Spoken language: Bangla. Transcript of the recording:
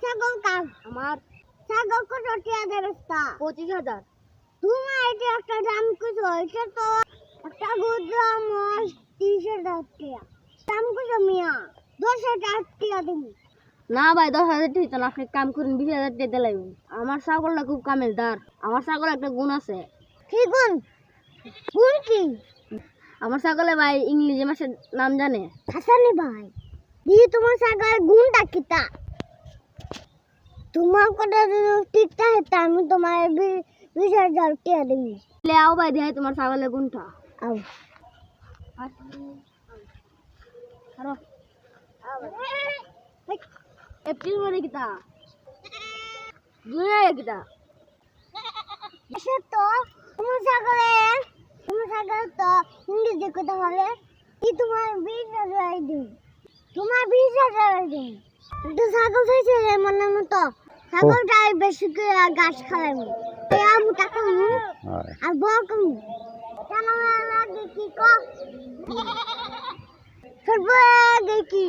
ছাগল কার? আমার ছাগল কত টিয়া দেবস্তা? 25,000। তোমার এটা একটা দাম কত? এটা তো একটা গুদরা মাছ 30,000 টাকা। দাম কত মিয়া? 10,000 টাকা দিবি। না ভাই 10,000 দিতে না, আপনি কাম করুন 20,000 দিতে লাগবে। আমার ছাগলটা খুব কামেলদার। আমার ছাগল একটা গুণ আছে। কি গুণ? গুণ কি? আমার ছাগলে ভাই ইংরেজি মাসের নাম জানে। হাসানি ভাই, দি তোমার ছাগলের গুণটা কিতা? তোমার কথা যদি ঠিকঠাক হতো আমি তোমার 20,000 টাকা দিবি। লে আও ভাই দেখাই তোমার ছাগলের গুণটা। আও আরো এপ্রিল মানে কিতা জুনে কিতা সে তো তোমার ছাগল তো ইংরেজি কথা হবে কি? তোমার 20,000 দিন, তোমার 20,000 দিন। তো ছাগল চাইছে মনে মতো ছাগলটা বেশি করে ঘাস খাওয়াবো, আমি টাকা আর বল কমু কেন লাগে কি কো সর্ব কি